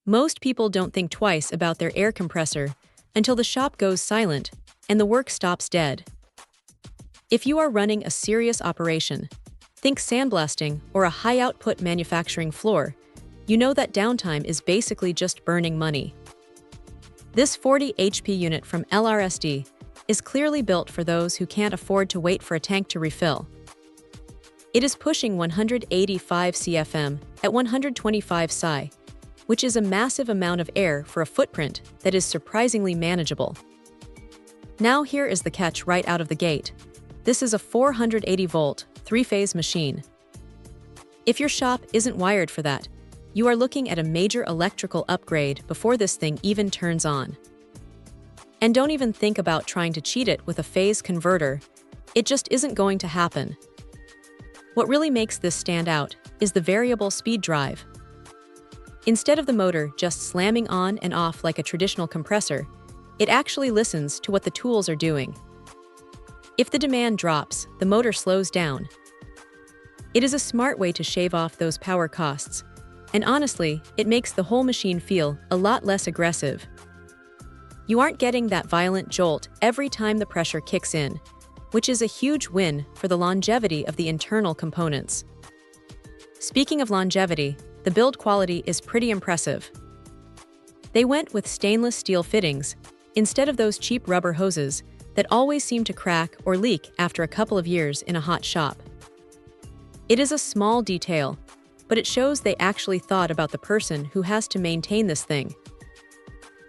Most people don't think twice about their air compressor until the shop goes silent and the work stops dead. If you are running a serious operation, think sandblasting or a high-output manufacturing floor, you know that downtime is basically just burning money. This 40 HP unit from LRSD is clearly built for those who can't afford to wait for a tank to refill. It is pushing 185 CFM at 125 psi, which is a massive amount of air for a footprint that is surprisingly manageable. Now here is the catch right out of the gate. This is a 480-volt, three-phase machine. If your shop isn't wired for that, you are looking at a major electrical upgrade before this thing even turns on. And don't even think about trying to cheat it with a phase converter. It just isn't going to happen. What really makes this stand out is the variable speed drive. Instead of the motor just slamming on and off like a traditional compressor, it actually listens to what the tools are doing. If the demand drops, the motor slows down. It is a smart way to shave off those power costs, and honestly, it makes the whole machine feel a lot less aggressive. You aren't getting that violent jolt every time the pressure kicks in, which is a huge win for the longevity of the internal components. Speaking of longevity, the build quality is pretty impressive. They went with stainless steel fittings instead of those cheap rubber hoses that always seem to crack or leak after a couple of years in a hot shop. It is a small detail, but it shows they actually thought about the person who has to maintain this thing.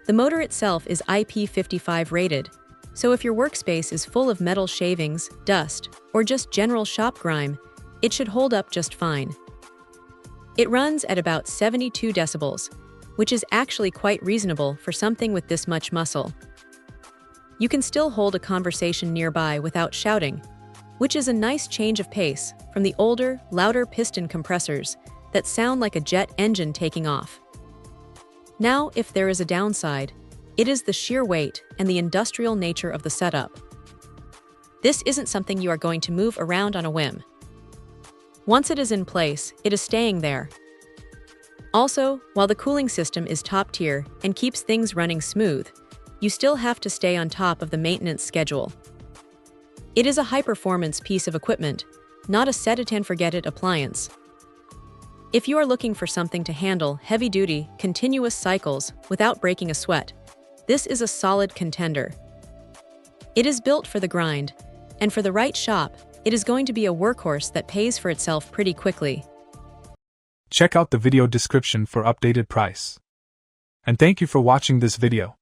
The motor itself is IP55 rated, so if your workspace is full of metal shavings, dust, or just general shop grime, it should hold up just fine. It runs at about 72 decibels, which is actually quite reasonable for something with this much muscle. You can still hold a conversation nearby without shouting, which is a nice change of pace from the older, louder piston compressors that sound like a jet engine taking off. Now, if there is a downside, it is the sheer weight and the industrial nature of the setup. This isn't something you are going to move around on a whim. Once it is in place, it is staying there. Also, while the cooling system is top tier and keeps things running smooth, you still have to stay on top of the maintenance schedule. It is a high-performance piece of equipment, not a set-it-and-forget-it appliance. If you are looking for something to handle heavy-duty, continuous cycles without breaking a sweat, this is a solid contender. It is built for the grind, and for the right shop, it is going to be a workhorse that pays for itself pretty quickly. Check out the video description for updated price. And thank you for watching this video.